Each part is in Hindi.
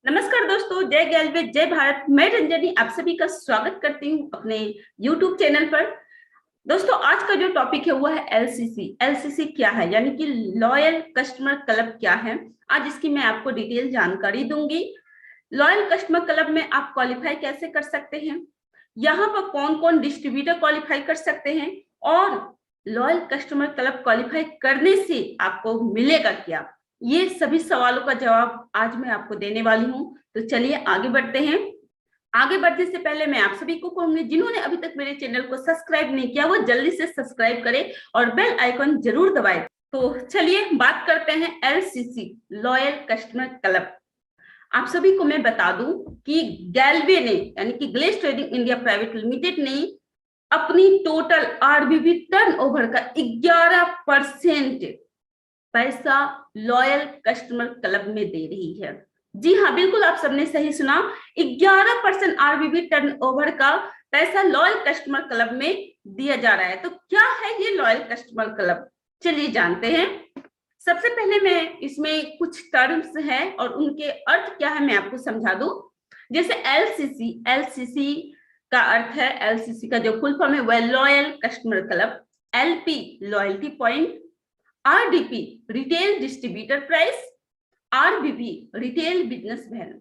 नमस्कार दोस्तों, जय गैल्वे जय भारत। मैं रंजनी आप सभी का स्वागत करती हूँ अपने YouTube चैनल पर। दोस्तों, आज का जो टॉपिक है वो है एलसीसी। एलसीसी क्या है, यानी कि लॉयल कस्टमर क्लब क्या है। आज इसकी मैं आपको डिटेल जानकारी दूंगी। लॉयल कस्टमर क्लब में आप क्वालिफाई कैसे कर सकते हैं, यहाँ पर कौन कौन डिस्ट्रीब्यूटर क्वालिफाई कर सकते हैं, और लॉयल कस्टमर क्लब क्वालिफाई करने से आपको मिलेगा क्या, ये सभी सवालों का जवाब आज मैं आपको देने वाली हूँ। तो चलिए आगे बढ़ते हैं। आगे बढ़ने से पहले मैं आप सभी को कहूंगी, जिन्होंने अभी तक मेरे चैनल को सब्सक्राइब नहीं किया वो जल्दी से सब्सक्राइब करें और बेल आइकन जरूर दबाएं। तो चलिए बात करते हैं एलसीसी, लॉयल कस्टमर क्लब। आप सभी को मैं बता दूं कि गैल्वे ने, यानी कि glace trading India private limited ने अपनी टोटल आरबीबी टर्नओवर का 11% पैसा लॉयल कस्टमर क्लब में दे रही है। जी हाँ, बिल्कुल आप सबने सही सुना, 11% आरबीबी टर्नओवर का पैसा लॉयल कस्टमर क्लब में दिया जा रहा है। तो क्या है ये लॉयल कस्टमर क्लब, चलिए जानते हैं। सबसे पहले मैं इसमें कुछ टर्म्स हैं और उनके अर्थ क्या है मैं आपको समझा दूं। जैसे एलसीसी, एलसीसी का अर्थ है, एलसीसी का जो फुल फॉर्म है वह loyal customer club. LP loyalty point, RDP retail distributor price, RBB retail business value,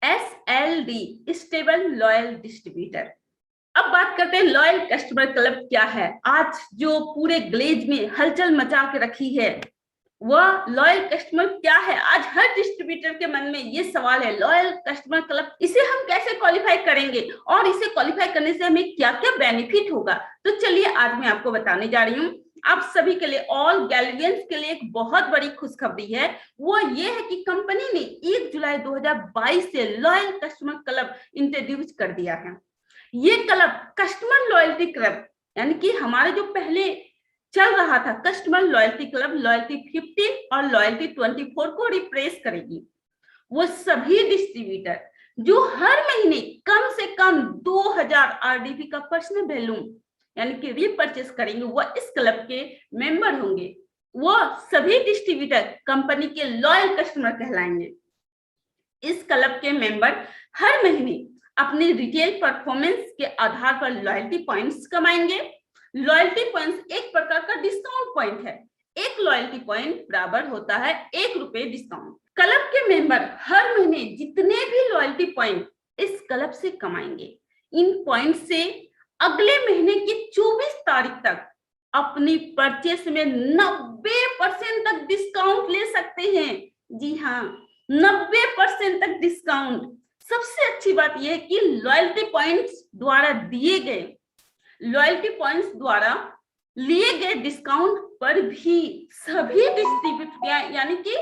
SLD stable loyal distributor. अब बात करते हैं लॉयल कस्टमर क्लब क्या है। आज जो पूरे ग्लेज में हलचल मचा के रखी है वह लॉयल कस्टमर क्या है। आज हर डिस्ट्रीब्यूटर के मन में ये सवाल है, लॉयल कस्टमर क्लब इसे हम कैसे क्वालिफाई करेंगे और इसे क्वालिफाई करने से हमें क्या क्या बेनिफिट होगा। तो चलिए आज मैं आपको बताने जा रही हूँ। आप सभी के लिए, ऑल गैल्वियंस के लिए एक बहुत बड़ी खुशखबरी है। वो ये है कि कंपनी ने 1 जुलाई 2022 से लॉयल कस्टमर क्लब इंट्रोड्यूस कर दिया है। ये क्लब कस्टमर लॉयल्टी क्लब, यानी कि हमारे जो पहले चल रहा था कस्टमर लॉयल्टी क्लब, लॉयल्टी 15 और लॉयल्टी 24 को रिप्लेस करेगी। वो सभी डिस्ट्रीब्यूटर जो हर महीने कम से कम 2000 आरडीपी का पर्सनल वैल्यू यानी कि रीपरचेस करेंगे, वो इस क्लब के मेंबर होंगे। वो सभी डिस्ट्रीब्यूटर कंपनी के लॉयल कस्टमर कहलाएंगे। इस क्लब के मेंबर हर महीने अपने रिटेल परफॉर्मेंस के आधार पर लॉयल्टी पॉइंट्स कमाएंगे। लॉयल्टी पॉइंट्स एक प्रकार का डिस्काउंट पॉइंट है। एक लॉयल्टी पॉइंट बराबर होता है 1 रुपए डिस्काउंट। क्लब के मेंबर हर महीने जितने भी लॉयल्टी पॉइंट इस क्लब से कमाएंगे, इन पॉइंट से अगले महीने की 24 तारीख तक अपनी परचेस में 90% तक डिस्काउंट ले सकते हैं। जी हाँ, 90% तक डिस्काउंट। सबसे अच्छी बात यह है कि लॉयल्टी पॉइंट्स द्वारा दिए गए, लॉयल्टी पॉइंट्स द्वारा लिए गए डिस्काउंट पर भी सभी डिस्ट्रीब्यूटर, यानी कि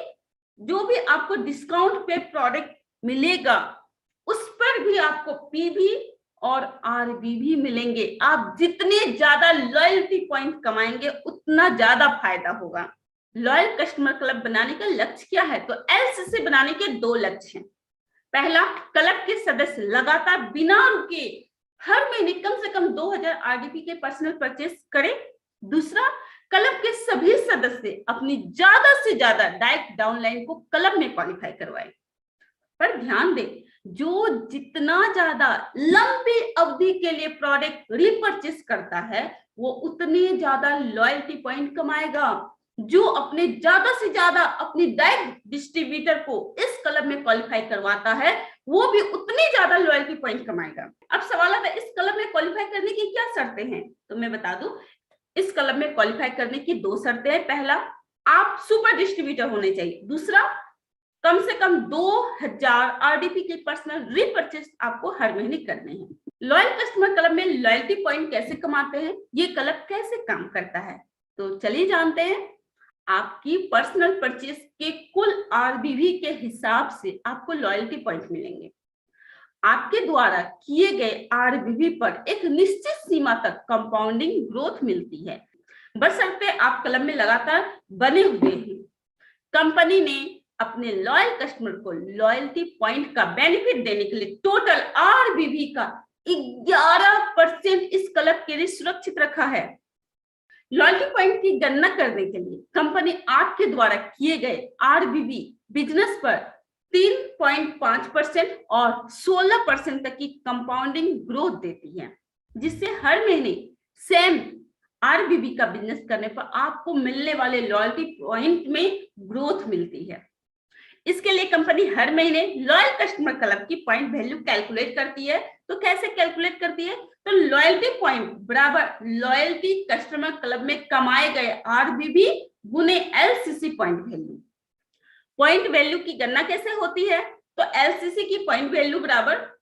जो भी आपको डिस्काउंट पे प्रोडक्ट मिलेगा उस पर भी आपको पीवी और आरबीवी मिलेंगे। आप जितने ज्यादा लॉयल्टी पॉइंट कमाएंगे उतना ज्यादा फायदा होगा। लॉयल कस्टमर क्लब बनाने का लक्ष्य क्या है, तो एलसीसी बनाने के 2 लक्ष्य हैं। पहला, क्लब के सदस्य लगातार बिना रुके हर महीने कम से कम 2000 आरडीपी के पर्सनल परचेस करें। दूसरा, क्लब के सभी सदस्य अपनी ज्यादा से ज्यादा डायरेक्ट डाउनलाइन को क्लब में क्वालिफाई करवाएं। पर ध्यान दें, जो जितना ज्यादा लंबी अवधि के लिए प्रोडक्ट रीपरचेस करता है वो उतने ज्यादा लॉयल्टी पॉइंट कमाएगा। जो अपने ज्यादा से ज्यादा अपनी डायरेक्ट डिस्ट्रीब्यूटर को इस क्लब में क्वालिफाई करवाता है वो भी उतनी ज्यादा लॉयल्टी पॉइंट कमाएगा। अब सवाल आता है, इस क्लब में क्वालिफाई करने की क्या शर्तें हैं, तो मैं बता दूं, इस क्लब में क्वालिफाई करने की 2 शर्तें हैं। पहला, आप सुपर डिस्ट्रीब्यूटर होने चाहिए। दूसरा, कम से कम 2000 आरडीपी के पर्सनल रीपरचेस आपको हर महीने करने हैं। लॉयल कस्टमर क्लब में लॉयल्टी पॉइंट कैसे कमाते हैं, ये क्लब कैसे काम करता है, तो चलिए जानते हैं। आपकी पर्सनल परचेस के कुल आरबीवी के हिसाब से आपको लॉयल्टी पॉइंट मिलेंगे। आपके द्वारा किए गए आरबीवी पर एक निश्चित सीमा तक कंपाउंडिंग ग्रोथ मिलती है, बशर्ते आप क्लब में लगातार बने हुए हैं। कंपनी ने अपने लॉयल कस्टमर को लॉयल्टी पॉइंट का बेनिफिट देने के लिए टोटल आरबीवी का 11% इस क्लब के लिए सुरक्षित रखा है। लॉयल्टी पॉइंट की गणना करने के लिए कंपनी 8 के द्वारा किए गए आरबीवी बिजनेस पर 3.5% और 16% तक की कंपाउंडिंग ग्रोथ देती है, जिससे हर महीने सेम आरबीबी का बिजनेस करने पर आपको मिलने वाले लॉयल्टी पॉइंट में ग्रोथ मिलती है। इसके लिए कंपनी हर महीने लॉयल कस्टमर क्लब की पॉइंट वैल्यू कैलकुलेट करती है। तो कैसे कैलकुलेट करती है? तो लॉयल्टी पॉइंट बराबर लॉयल्टी कस्टमर क्लब में कमाए गए आरबीबी गुने LCC point value. Point value की गणना कैसे होती है? तो एलसीसी की पॉइंट वैल्यू बराबर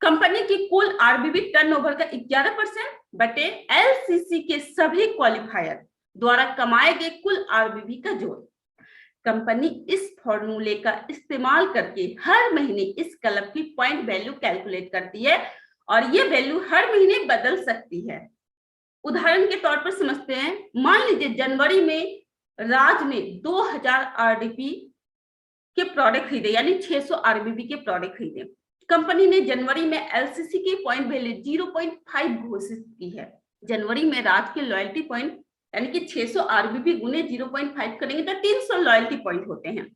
कंपनी की कुल आरबीबी टर्नओवर का 11% बटे एलसीसी के सभी क्वालिफायर द्वारा कमाए गए कुल आरबीबी का जोड़। कंपनी इस फॉर्मूले का इस्तेमाल करके हर महीने इस क्लब की पॉइंट वैल्यू कैलकुलेट करती है और ये वैल्यू हर महीने बदल सकती है। उदाहरण के तौर पर समझते हैं, मान लीजिए जनवरी में राज ने 2000 आरडीपी के प्रोडक्ट खरीदे, यानी 600 आरबीबी के प्रोडक्ट खरीदे। कंपनी ने जनवरी में एलसीसी की पॉइंट वैल्यू 0.5 घोषित की है। जनवरी में राज के लॉयल्टी पॉइंट यानी कि 600 आरबीबी गुने 0.5 करेंगे तो 300 लॉयल्टी पॉइंट होते हैं।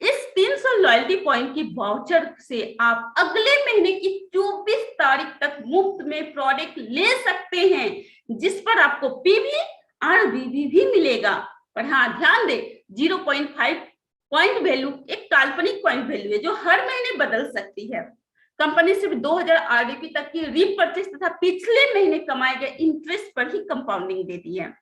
इस 300 लॉयल्टी पॉइंट की वाउचर से आप अगले महीने की 24 तारीख तक मुफ्त में प्रोडक्ट ले सकते हैं, जिस पर आपको पीवी आरबीबी भी मिलेगा। पर हाँ, ध्यान दें, 0.5 पॉइंट वैल्यू एक काल्पनिक पॉइंट वैल्यू है जो हर महीने बदल सकती है। कंपनी सिर्फ 2000 आरडीपी तक की रीपर्चेस तथा पिछले महीने कमाए गए इंटरेस्ट पर ही कंपाउंडिंग देती है।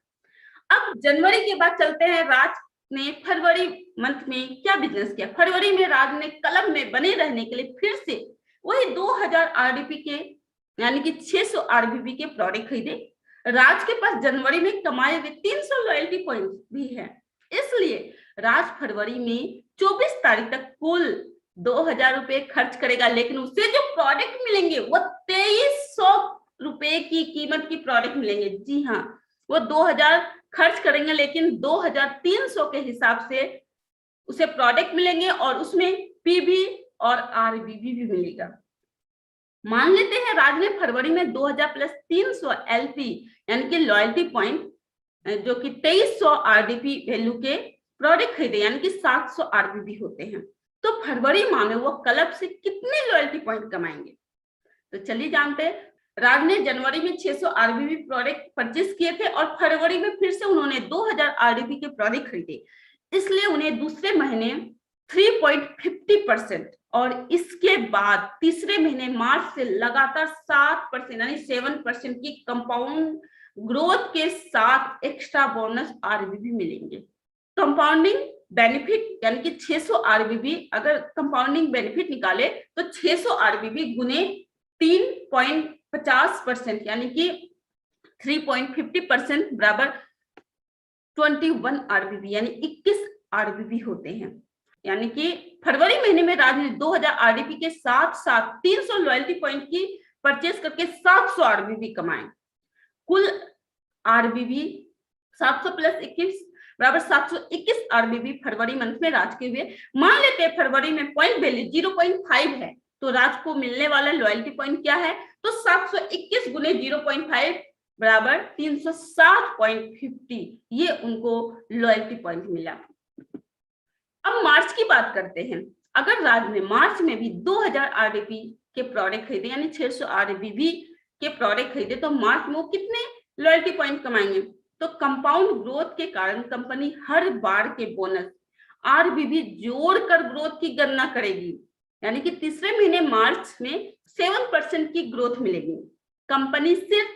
अब जनवरी के बाद चलते हैं, राज ने फरवरी मंथ में क्या बिजनेस किया। फरवरी में राज ने क्लब में बने रहने के लिए फिर से वही 2000 आरडीपी के यानी कि 600 आरबीबी के प्रोडक्ट खरीदे। राज के पास जनवरी में कमाए हुए 300 लॉयल्टी पॉइंट भी है, इसलिए राज फरवरी में 24 तारीख तक कुल 2000 रुपए खर्च करेगा, लेकिन उससे जो प्रोडक्ट मिलेंगे वो 2300 रुपए की कीमत की प्रोडक्ट मिलेंगे। जी हाँ, वो 2000 खर्च करेंगे लेकिन 2300 के हिसाब से उसे प्रोडक्ट मिलेंगे और उसमें पीबी और आरबीबी भी मिलेगा। मान लेते हैं राज ने फरवरी में 2000 प्लस 300 एलपी यानी कि लॉयल्टी पॉइंट जो कि 2300 आरडीपी वैल्यू के प्रोडक्ट खरीदे, यानी कि 700 आरबीबी होते हैं। तो फरवरी माह में वो क्लब से कितने लॉयल्टी पॉइंट कमाएंगे? तो चलिए जानते हैं। राज ने जनवरी में 600 आरबीबी प्रोडक्ट परचेस किए थे और फरवरी में फिर से उन्होंने 2000 आरबीबी के प्रोडक्ट खरीदे, इसलिए उन्हें दूसरे महीने 3.50% और इसके बाद तीसरे महीने मार्च से लगातार 7% यानी 7% की कंपाउंड ग्रोथ के साथ एक्स्ट्रा बोनस आरबीबी मिलेंगे। कंपाउंडिंग बेनिफिट यानी कि 600 आरबीबी, अगर कंपाउंडिंग बेनिफिट निकाले तो 600 आरबीबी गुने 3.50% यानी कि 3.50% बराबर 21 आरबीबी यानी 21 आरबीबी होते हैं। यानी कि फरवरी महीने में राज ने 2000 आरबीबी के साथ साथ 300 लॉयल्टी पॉइंट की परचेस करके 700 आरबीबी कमाए। कुल आरबीबी 700 प्लस 21 बराबर 721 आरबीबी फरवरी मंथ में राज के हुए। मान लेते हैं फरवरी में पॉइंट वैल्यू 0.5 है, तो राज को मिलने वाला लॉयल्टी पॉइंट क्या है? तो 721 गुने 0.5 बराबर 360.50, ये उनको लॉयल्टी पॉइंट मिला। अब मार्च की बात करते हैं। अगर राज ने मार्च में भी 2000 आरडीपी के प्रोडक्ट खरीदे यानी 600 आरबीबी के प्रोडक्ट खरीदे, तो मार्च में वो कितने लॉयल्टी पॉइंट कमाएंगे? तो कंपाउंड ग्रोथ के कारण कंपनी हर बार के बोनस आरबीबी जोड़कर ग्रोथ की गणना करेगी, यानी कि तीसरे महीने मार्च में 7% की ग्रोथ मिलेगी। कंपनी सिर्फ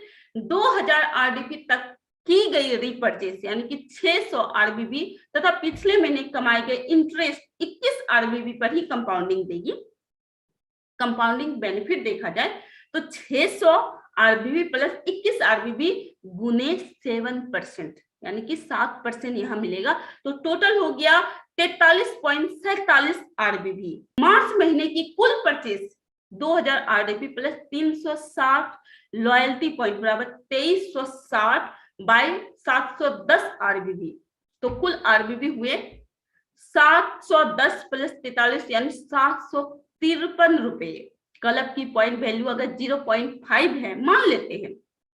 2000 आरडीपी तक की गई रीपर्चेस यानी कि 600 आरबीबी तथा पिछले महीने कमाए गए इंटरेस्ट 21 आरबीबी पर ही कंपाउंडिंग देगी। कंपाउंडिंग बेनिफिट देखा जाए तो 600 आरबीबी प्लस 21 आरबीबी गुने 7% यानी कि 7% यहाँ मिलेगा, तो टोटल हो गया 43.47 आरबीबी। मार्च महीने की कुल purchase 2000 RDP plus 360 loyalty point बराबर 2360 बाय 710 आरबीबी, तो कुल आरबीबी हुए 710 प्लस 43 यानी 753 रुपए। क्लब की पॉइंट वैल्यू अगर 0.5 है मान लेते हैं,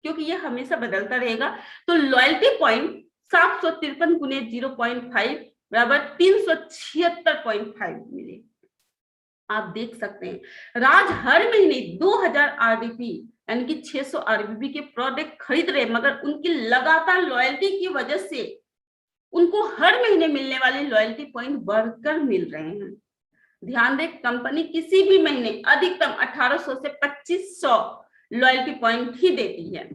क्योंकि ये हमेशा बदलता रहेगा, तो लॉयल्टी पॉइंट 753 गुने 0.5 बराबर 376.5 मिले। आप देख सकते हैं राज हर महीने 2000 आरडीपी यानी कि 600 आरबीबी के प्रोडक्ट खरीद रहे, मगर उनकी लगातार लॉयल्टी की वजह से उनको हर महीने मिलने वाले लॉयल्टी पॉइंट बढ़कर मिल रहे हैं। ध्यान दें, कंपनी किसी भी महीने अधिकतम 1800 से 2500 लॉयल्टी पॉइंट ही देती है।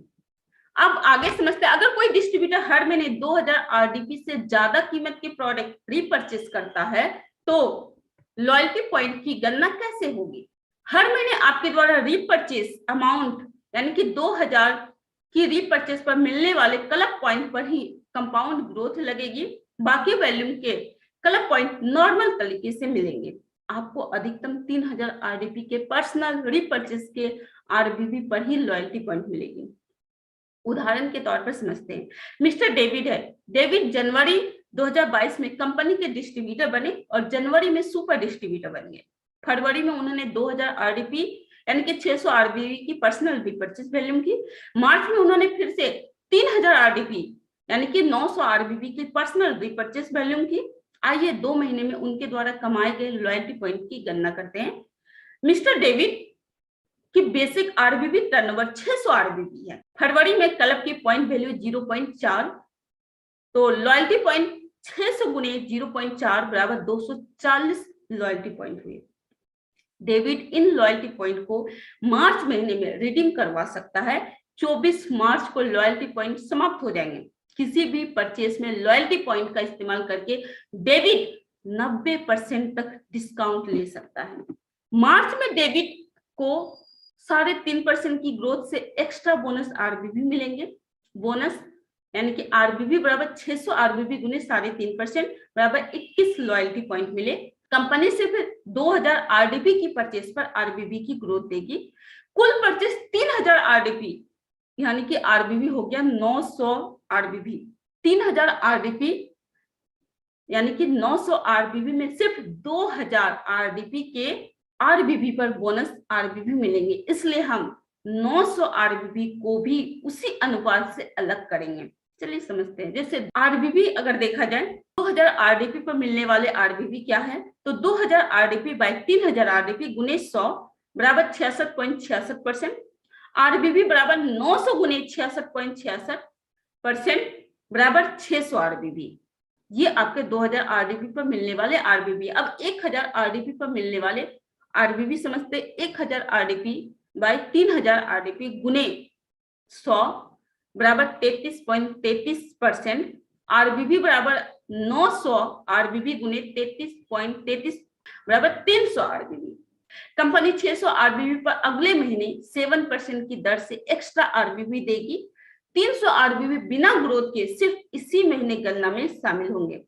अब आगे समझते हैं, अगर कोई डिस्ट्रीब्यूटर हर महीने 2000 आरडीपी से ज्यादा कीमत के प्रोडक्ट रीपर्चेस करता है तो लॉयल्टी पॉइंट की गणना कैसे होगी? हर महीने आपके द्वारा रीपर्चेस अमाउंट यानी कि 2000 की रीपर्चेस पर मिलने वाले क्लब पॉइंट पर ही कंपाउंड ग्रोथ लगेगी। बाकी वॉल्यूम के क्लब पॉइंट नॉर्मल तरीके से मिलेंगे। आपको अधिकतम 3000 आरडीपी के पर्सनल रीपर्चेस के आरबीबी पर ही लॉयल्टी पॉइंट मिलेगी। उदाहरण के तौर पर समझते हैं, मिस्टर डेविड है। डेविड जनवरी 2022 में कंपनी के डिस्ट्रीब्यूटर बने और जनवरी में सुपर डिस्ट्रीब्यूटर बन गए। फरवरी में उन्होंने 2000 आरडीपी यानी कि 600 आरबीबी की पर्सनल रीपर्चेस वॉल्यूम की। मार्च में उन्होंने फिर से 3000 आरडीपी यानी कि 900 आरबीबी की पर्सनल रीपर्चेस वॉल्यूम की। आइए 2 महीने में उनके द्वारा कमाए गए लॉयल्टी पॉइंट की गणना करते हैं। मिस्टर डेविड की बेसिक आरबीबी टर्नओवर 600 आरबीबी है। फरवरी में क्लब की पॉइंट वैल्यू 0.4, तो लॉयल्टी पॉइंट 600 गुने 0.4 बराबर 240 लॉयल्टी पॉइंट हुए। डेविड इन लॉयल्टी पॉइंट को मार्च महीने में रिडीम करवा सकता है। 24 मार्च को लॉयल्टी पॉइंट समाप्त हो जाएंगे। किसी भी परचेस में लॉयल्टी पॉइंट का इस्तेमाल करके डेविड 90% तक डिस्काउंट ले सकता है। मार्च में डेविड को 3.5% की ग्रोथ से एक्स्ट्रा बोनस आरबीबी मिलेंगे। बोनस यानी कि आरबीबी बराबर 600 आरबीबी गुने 3.5% बराबर 21 लॉयल्टी पॉइंट मिले। कंपनी से फिर 2000 आरडीपी की परचेस पर आरबीबी की ग्रोथ देगी। कुल परचेस 3000 आरडीपी यानी कि आरबीबी हो गया 900 आरबीबी। 3000 आरडीपी यानी कि 900 आरबीबी में सिर्फ 2000 आरडीपी के आरबीबी पर बोनस आरबीबी मिलेंगे, इसलिए हम 900 आरबीबी को भी उसी अनुपात से अलग करेंगे। चलिए समझते हैं। जैसे आरबीबी अगर देखा जाए 2000 आरडीपी पर मिलने वाले आरबीबी क्या है, तो 2000 आरडीपी बाय 3000 आरडीपी गुने 100 बराबर 66.66%। आरबीबी बराबर 900 गुने 66.66% बराबर 600 आरबीबी। ये आपके 2000 आरडीपी पर मिलने वाले आरबीबी। अब 1000 आरडीपी पर मिलने वाले आरबीबी समझते। 1000 आरडीपी बाय 3000 आरडीपी गुने 100 बराबर 33.33%। आरबीबी बराबर 900 आरबीबी गुने 33.33 बराबर 300 आरबीबी। कंपनी 600 आरबीबी पर अगले महीने 7% की दर से एक्स्ट्रा आरबीबी देगी। 300 आरबीबी बिना ग्रोथ के सिर्फ इसी महीने गणना में शामिल होंगे।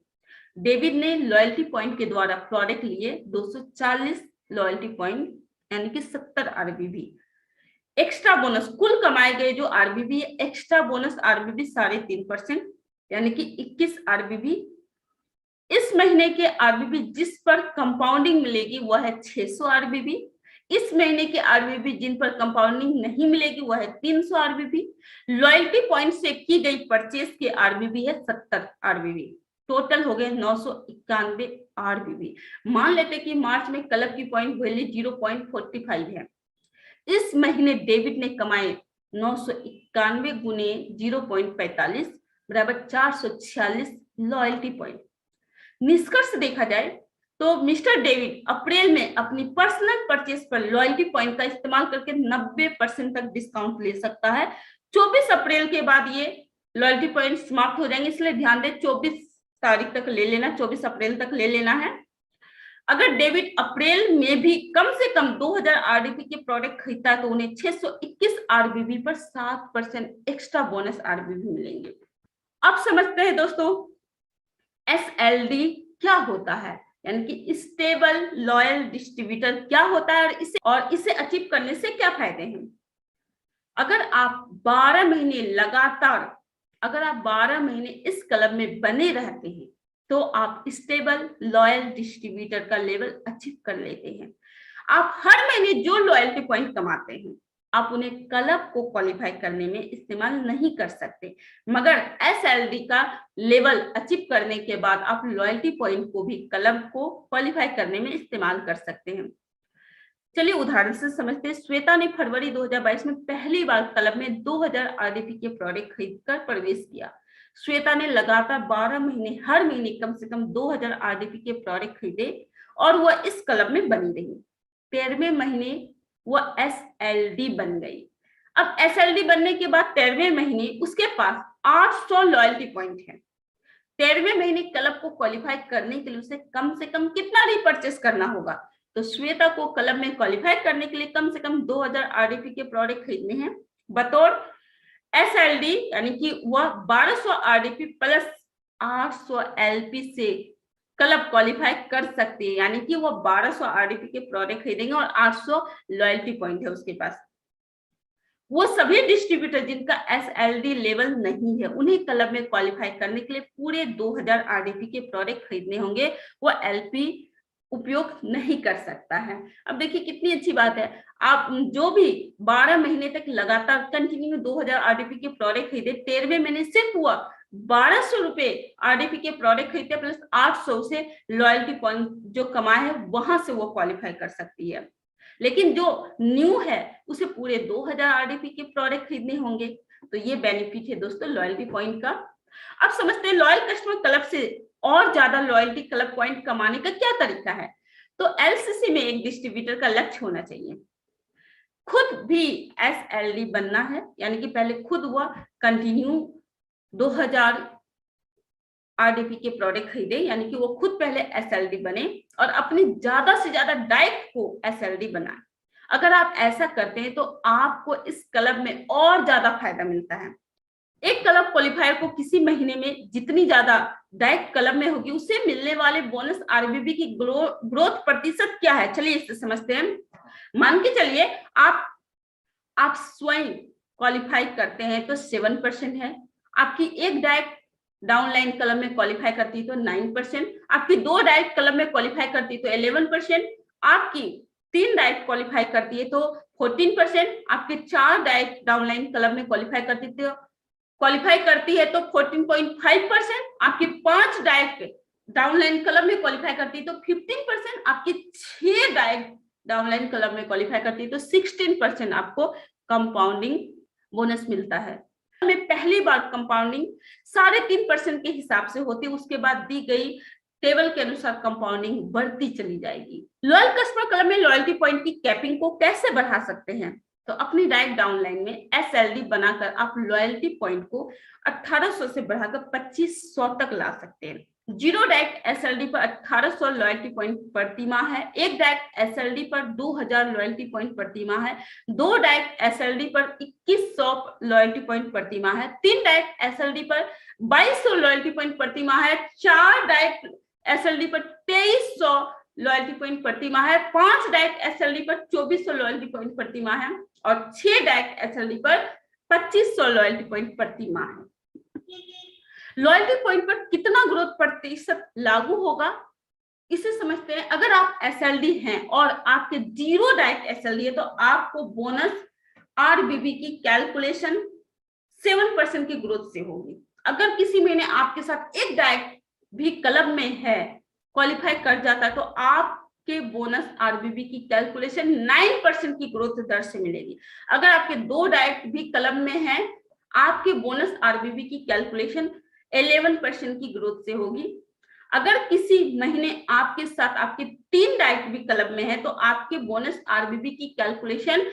डेविड ने लॉयल्टी पॉइंट के द्वारा प्रोडक्ट लिए 240 लॉयल्टी पॉइंट यानी कि 70 आरबीबी। एक्स्ट्रा बोनस कुल कमाए गए जो आरबीबी एक्स्ट्रा बोनस आरबीबी 3.5% यानी कि 21 आरबीबी। इस महीने के आरबीबी जिस पर कंपाउंडिंग मिलेगी वह है 600 आरबीबी। इस महीने के आरबीबी जिन पर कंपाउंडिंग नहीं मिलेगी वह है 300 आरबीबी। लॉयल्टी पॉइंट से की गई परचेस के आरबीबी है 70 आरबीबी। टोटल हो गए 991 आरबीबी। मान लेते कि मार्च में क्लब की पॉइंट वैल्यू 0.45 है। इस महीने डेविड ने कमाए 991 गुने 0.45 बराबर 446 लॉयल्टी पॉइंट। निष्कर्ष देखा जाए तो मिस्टर डेविड अप्रैल में अपनी पर्सनल परचेस पर लॉयल्टी पॉइंट का इस्तेमाल करके 90% तक डिस्काउंट ले सकता है। 24 अप्रैल के बाद ये लॉयल्टी पॉइंट समाप्त हो जाएंगे, इसलिए ध्यान दें 24 तारीख तक ले लेना, 24 अप्रैल तक ले लेना है। अगर डेविड अप्रैल में भी कम से कम 2000 आरबीबी के प्रोडक्ट खरीदता है तो उन्हें 621 आरबीबी पर 7% एक्स्ट्रा बोनस आरबीबी मिलेंगे। अब समझते हैं दोस्तों एसएलडी क्या होता है, यानी कि स्टेबल लॉयल डिस्ट्रीब्यूटर क्या होता है और इसे अचीव करने से क्या फायदे हैं। अगर आप 12 महीने लगातार अगर आप 12 महीने इस क्लब में बने रहते हैं तो आप स्टेबल लॉयल डिस्ट्रीब्यूटर का लेवल अचीव कर लेते हैं। आप हर महीने जो लॉयल्टी पॉइंट कमाते हैं आप उन्हें क्लब को क्वालिफाई करने में इस्तेमाल नहीं कर सकते, मगर एसएलडी का लेवल अचीव करने के बाद आप लॉयल्टी पॉइंट को भी क्लब को क्वालिफाई करने में इस्तेमाल कर सकते हैं। चलिए उदाहरण से समझते हैं। श्वेता ने फरवरी 2022 में पहली बार क्लब में 2000 आरडीपी के प्रोडक्ट खरीदकर प्रवेश किया। श्वेता ने लगातार 12 महीने हर महीने कम से कम 2000 आरडीपी के प्रोडक्ट खरीदे और वह इस क्लब में बनी रही। 13वें महीने वह एसएलडी बन गई। अब एसएलडी बनने के बाद 13वें महीने उसके पास 800 लॉयल्टी पॉइंट है। 13वें महीने क्लब को क्वालिफाई करने के लिए उसे कम से कम कितना रीपर्चेस करना होगा? तो श्वेता को क्लब में क्वालिफाई करने के लिए कम से कम 2000 आरडीपी के प्रोडक्ट खरीदने हैं बतौर एसएलडी, यानी कि वह 1200 आरडीपी प्लस 800 एलपी से क्लब क्वालिफाई कर सकती है, यानी कि वह 1200 आरडीपी के प्रोडक्ट खरीदेंगे और 800 लॉयल्टी पॉइंट है उसके पास। वो सभी डिस्ट्रीब्यूटर जिनका एसएलडी लेवल नहीं है उन्हें क्लब में क्वालिफाई करने के लिए पूरे 2000 आरडीपी के प्रोडक्ट खरीदने होंगे, वो एलपी उपयोग नहीं कर सकता है। अब देखिए कितनी अच्छी बात है, आप जो भी 12 महीने तक लगातार कंटिन्यू 2000 आरडीपी के प्रोडक्ट खरीदे, 13वें महीने सिर्फ हुआ 1200 रुपए आरडीपी के प्रोडक्ट खरीदते प्लस 800 से लॉयल्टी पॉइंट जो कमाए है वहां से वो क्वालिफाई कर सकती है। लेकिन जो न्यू है उसे पूरे 2000 आरडीपी के प्रोडक्ट खरीदने होंगे। तो ये बेनिफिट है दोस्तों लॉयल्टी पॉइंट का। अब समझते हैं लॉयल कस्टमर क्लब से और ज्यादा लॉयल्टी क्लब पॉइंट कमाने का क्या तरीका है। तो एलसीसी में एक डिस्ट्रीब्यूटर का लक्ष्य होना चाहिए खुद भी एसएलडी बनना है, यानी कि पहले खुद वह कंटिन्यू 2000 आरडीपी के प्रोडक्ट खरीदे, यानी कि वो खुद पहले एसएलडी बने और अपनी ज्यादा से ज्यादा डायरेक्ट को एसएलडी बनाए। अगर आप ऐसा करते हैं तो आपको इस क्लब में और ज्यादा फायदा मिलता है। एक क्लब क्वालिफायर को किसी महीने में जितनी ज्यादा डायरेक्ट क्लब में होगी उससे मिलने वाले बोनस आरबीबी की ग्रोथ प्रतिशत क्या है, चलिए इससे समझते हैं। मान के चलिए आप स्वयं क्वालिफाई करते हैं तो 7% है, आपकी एक डायरेक्ट डाउनलाइन क्लब में क्वालिफाई करती है तो 9%, आपकी 2 डायरेक्ट क्लब में क्वालिफाई करती है तो 11%, आपकी 3 डायरेक्ट क्वालिफाई करती है तो 14%, आपके 4 डायरेक्ट डाउनलाइन क्लब में क्वालिफाई करती है तो 14.5%, आपकी 5 डायरेक्ट डाउनलाइन क्लब में क्वालिफाई करती है तो 15%, आपकी 6 डायरेक्ट डाउनलाइन क्लब में क्वालिफाई करती है तो 16% आपको कंपाउंडिंग बोनस मिलता है। में पहली बार कंपाउंडिंग 3.5% के हिसाब से होती है, उसके बाद दी गई टेबल के अनुसार कंपाउंडिंग बढ़ती चली जाएगी। लॉयल कस्टमर क्लब में लॉयल्टी पॉइंट की कैपिंग को कैसे बढ़ा सकते हैं? तो अपनी डायरेक्ट डाउनलाइन में एसएलडी बनाकर आप लॉयल्टी पॉइंट को 1800 से बढ़ाकर 2500 तक ला सकते हैं। 0 डायरेक्ट एसएलडी पर 1800 लॉयल्टी पॉइंट प्रति माह है, 1 डायरेक्ट एसएलडी पर 2000 लॉयल्टी पॉइंट प्रति माह है, 2 डायरेक्ट एसएलडी पर 2100 लॉयल्टी पॉइंट प्रति माह है, 3 डायरेक्ट एसएलडी पर 2200 लॉयल्टी पॉइंट प्रति माह है, 4 डायरेक्ट एसएलडी पर 2300 लॉयल्टी पॉइंट प्रति माह है, 5 डायरेक्ट एसएलडी पर 2400 लॉयल्टी पॉइंट प्रति माह है और 6 डायरेक्ट एसएलडी पर 2500 लॉयल्टी पॉइंट प्रति माह है। लॉयल्टी पॉइंट पर कितना ग्रोथ प्रतिशत लागू होगा इसे समझते हैं। अगर आप एसएलडी हैं और आपके 0 डायरेक्ट एसएलडी है तो आपको बोनस आरबीबी की कैलकुलेशन 7% की ग्रोथ से होगी। अगर किसी महीने आपके साथ एक डायरेक्ट भी क्लब में है क्वालिफाई कर जाता है तो आपके बोनस आरबीबी की कैलकुलेशन 9% की ग्रोथ दर से मिलेगी। अगर आपके 2 डायरेक्ट भी क्लब में है आपके बोनस आरबीबी की कैलकुलेशन 11% की ग्रोथ से होगी। अगर किसी महीने आपके साथ आपके 3 डायरेक्ट भी क्लब में है तो आपके बोनस आरबीबी की कैलकुलेशन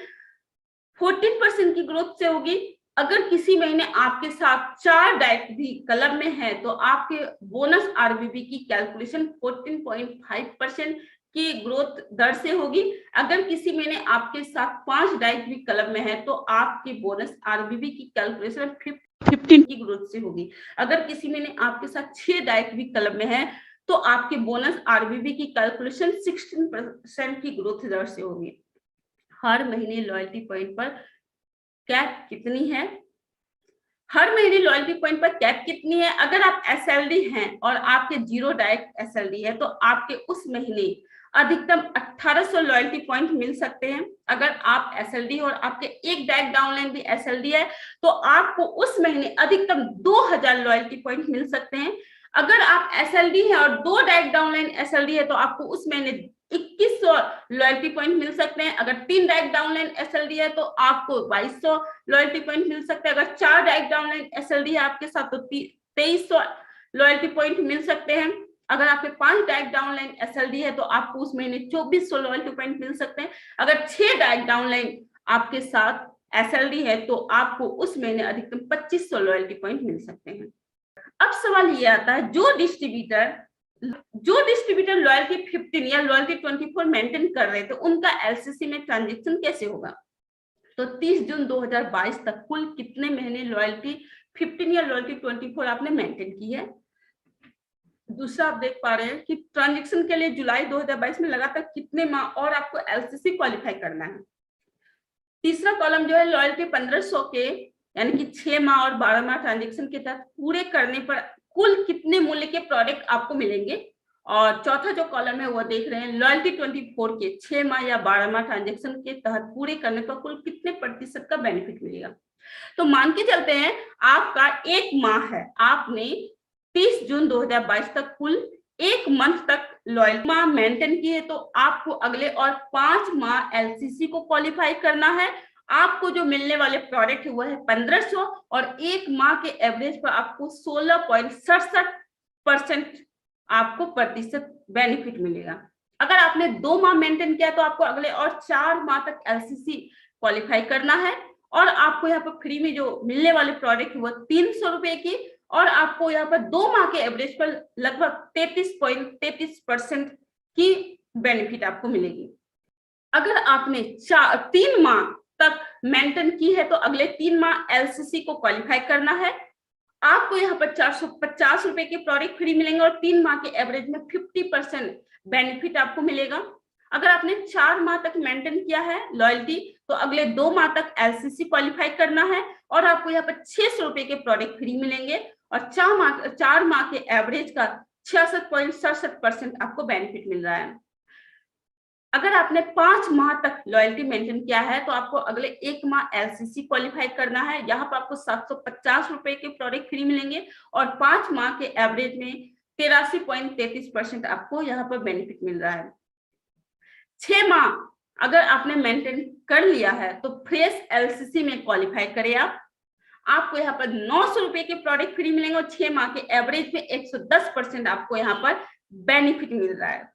14% की ग्रोथ से होगी। अगर किसी महीने आपके साथ 4 डायरेक्ट भी क्लब में है तो आपके बोनस आरबीबी की कैलकुलेशन 14.5% की ग्रोथ दर से होगी। अगर किसी महीने आपके साथ 5 डायरेक्ट भी क्लब में है तो आपके बोनस आरबीबी की कैलकुलेशन 15 की ग्रोथ से होगी। अगर किसी महीने आपके साथ 6 डायरेक्ट भी क्लब में है तो आपके बोनस आरबीबी की कैलकुलेशन 16% की ग्रोथ दर से होगी। हर महीने लॉयल्टी पॉइंट पर कैप कितनी है? हर महीने लॉयल्टी पॉइंट पर कैप कितनी है? अगर आप एसएलडी हैं और आपके 0 डायरेक्ट एसएलडी है तो आपके उस महीने अधिकतम 1800 लॉयल्टी पॉइंट मिल सकते हैं। अगर आप एसएलडी और आपके एक डायरेक्ट डाउनलाइन भी एसएलडी है तो आपको उस महीने अधिकतम 2000 लॉयल्टी पॉइंट मिल सकते हैं। अगर आप एसएलडी है और 2 डायरेक्ट डाउनलाइन एसएलडी है तो आपको उस महीने 2100 लॉयल्टी पॉइंट मिल सकते हैं। अगर 3 डायरेक्ट डाउनलाइन SLD है तो आपको 2200 लॉयल्टी पॉइंट मिल सकते हैं। अगर 4 डायरेक्ट डाउनलाइन SLD है आपके साथ तो 2300 लॉयल्टी पॉइंट मिल सकते हैं। अगर आपके 5 डायरेक्ट डाउनलाइन SLD है तो आपको उस महीने 2400 लॉयल्टी पॉइंट मिल सकते हैं। अगर 6 डायरेक्ट डाउनलाइन आपके साथ SLD है तो आपको उस महीने अधिकतम 2500 लॉयल्टी पॉइंट मिल सकते हैं। अब सवाल ये आता है, जो डिस्ट्रीब्यूटर लॉयल्टी 15 या लॉयल्टी 24 मेंटेन कर रहे थे, उनका LCC में ट्रांजेक्शन कैसे होगा? तो 30 जून 2022 तक कुल कितने महीने लॉयल्टी 15 या लॉयल्टी 24 आपने मेंटेन की है? दूसरा आप देख पा रहे हैं कि ट्रांजेक्शन के लिए जुलाई 2022 में लगातार कितने माह और आपको LCC क्वालिफाई करना है। तीसरा कॉलम जो है लॉयल्टी 1500 के यानी कि 6 माह और 12 माह ट्रांजेक्शन के तहत पूरे करने पर कुल कितने मूल्य के प्रोडक्ट आपको मिलेंगे। और चौथा जो कॉलम है वो देख रहे हैं लॉयल्टी 24 के 6 माह या 12 माह ट्रांजेक्शन के तहत पूरे करने पर कुल कितने प्रतिशत का बेनिफिट मिलेगा। तो मान के चलते हैं आपका 1 माह है, आपने 30 जून 2022 तक कुल 1 मंथ तक लॉयल्टी माह मेंटेन किए तो आपको अगले और 5 माह LCC को क्वालिफाई करना है। आपको जो मिलने वाले प्रोडक्ट है वो है 1500 और 1 माह के एवरेज पर आपको 16.67% आपको प्रतिशत बेनिफिट मिलेगा। अगर आपने 2 माह मेंटेन किया तो आपको अगले और 4 माह तक LCC क्वालिफाई करना है और आपको यहाँ पर फ्री में जो मिलने वाले प्रोडक्ट है वो 300 रुपए की और आपको यहाँ पर 2 माह के एवरेज पर लगभग 33.33% की बेनिफिट आपको मिलेगी। अगर आपने 3 माह तक मेंटेन की है तो अगले 3 माह LCC को क्वालिफाई करना है। आपको यहाँ पर 450 रुपए के प्रोडक्ट फ्री मिलेंगे और 3 माह के एवरेज में 50% बेनिफिट आपको मिलेगा। अगर आपने 4 माह तक मेंटेन किया है लॉयल्टी तो अगले 2 माह तक LCC क्वालिफाई करना है और आपको यहाँ पर 600 रुपए के प्रोडक्ट फ्री मिलेंगे और 4 माह के एवरेज का 66.67% आपको बेनिफिट मिल रहा है। अगर आपने 5 माह तक लॉयल्टी मेंटेन किया है तो आपको अगले 1 माह LCC क्वालिफाई करना है। यहाँ पर आपको 750 रुपए के प्रोडक्ट फ्री मिलेंगे और 5 माह के एवरेज में 83.33% आपको यहाँ पर बेनिफिट मिल रहा है। 6 माह अगर आपने मेंटेन कर लिया है तो फ्रेश LCC में क्वालिफाई करें आपको यहाँ पर 900 रुपए के प्रोडक्ट फ्री मिलेंगे और 6 माह के एवरेज में 110% आपको यहाँ पर बेनिफिट मिल रहा है।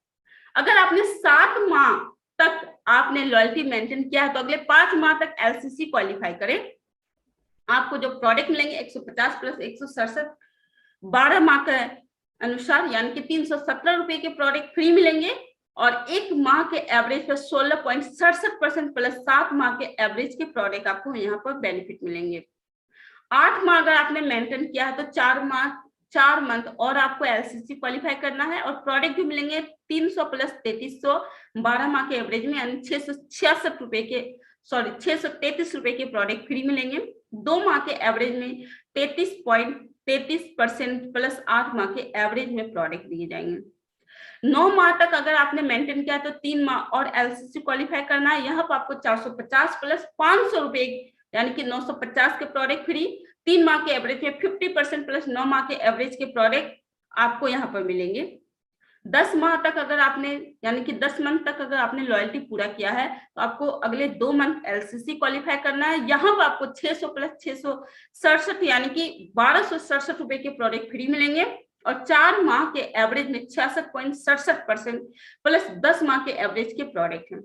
अगर आपने 7 माह तक आपने लॉयल्टी मेंटेन किया है तो अगले 5 माह तक LCC क्वालिफाई करें। आपको जो प्रोडक्ट मिलेंगे 150 प्लस 167 12 माह के अनुसार यानी कि 317 रुपए के प्रोडक्ट फ्री मिलेंगे और 1 माह के एवरेज पर 16.67% प्लस 7 माह के एवरेज के प्रोडक्ट आपको यहाँ पर बेनिफिट मिलेंगे। 8 माह अगर आपने मेंटेन किया है तो 4 मंथ और आपको LCC क्वालिफाई करना है और प्रोडक्ट भी मिलेंगे 300 प्लस 3300 12 माह के एवरेज में यानी 633 रुपए के प्रोडक्ट फ्री मिलेंगे। 2 माह के एवरेज में 33.33% प्लस 8 माह के एवरेज में प्रोडक्ट दिए जाएंगे। 9 माह तक अगर आपने मेंटेन किया तो 3 माह और LCC क्वालिफाई करना है। यहाँ पर आपको 450 प्लस 500 रुपए यानी कि 950 के प्रोडक्ट फ्री। 3 माह के एवरेज में 50% प्लस 9 माह के एवरेज के प्रोडक्ट आपको यहाँ पर मिलेंगे। 10 माह तक अगर आपने यानी कि 10 मंथ तक अगर आपने लॉयल्टी पूरा किया है तो आपको अगले 2 मंथ LCC क्वालिफाई करना है। यहाँ पर आपको 600 प्लस 667 यानी कि 1267 रुपए के प्रोडक्ट फ्री मिलेंगे और 4 माह के एवरेज में 66.67% प्लस 10 माह के एवरेज के प्रोडक्ट हैं।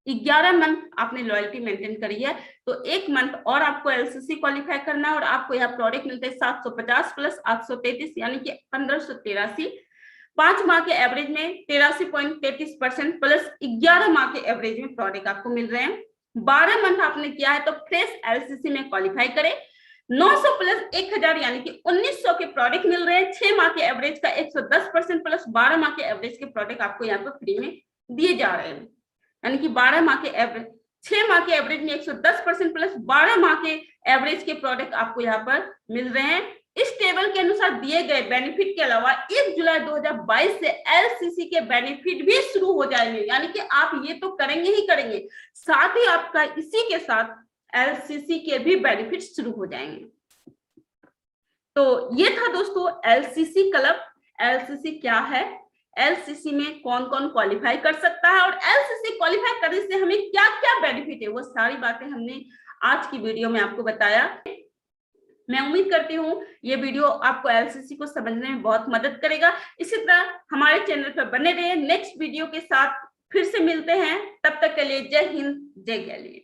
11 मंथ आपने लॉयल्टी मेंटेन करी है तो 1 मंथ और आपको LCC क्वालिफाई करना है और आपको यहाँ प्रोडक्ट मिलते हैं 750 प्लस 833 यानी कि 1583। 5 माह के एवरेज में 83.33% प्लस 11 माह के एवरेज में प्रोडक्ट आपको मिल रहे हैं। 12 मंथ आपने किया है तो फ्रेश LCC में क्वालिफाई करें। 900 प्लस 1000 यानी कि 1900 के प्रोडक्ट मिल रहे हैं। 6 माह के एवरेज का 110% प्लस 12 माह के एवरेज के प्रोडक्ट आपको यहाँ पर फ्री में दिए जा रहे हैं यानी कि 12 माह के एवरेज 6 माह के एवरेज में 110% प्लस 12 माह के एवरेज के प्रोडक्ट आपको यहाँ पर मिल रहे हैं। इस टेबल के अनुसार दिए गए बेनिफिट के अलावा 1 जुलाई 2022 से LCC के बेनिफिट भी शुरू हो जाएंगे यानी कि आप ये तो करेंगे ही करेंगे, साथ ही आपका इसी के साथ LCC के भी बेनिफिट शुरू हो जाएंगे। तो ये था दोस्तों LCC क्लब। LCC क्या है, एलसीसी में कौन कौन क्वालिफाई कर सकता है और एलसीसी क्वालिफाई करने से हमें क्या क्या बेनिफिट है, वो सारी बातें हमने आज की वीडियो में आपको बताया। मैं उम्मीद करती हूँ ये वीडियो आपको एलसीसी को समझने में बहुत मदद करेगा। इसी तरह हमारे चैनल पर बने रहिए। नेक्स्ट वीडियो के साथ फिर से मिलते हैं, तब तक के लिए जय हिंद, जय गैलेंट।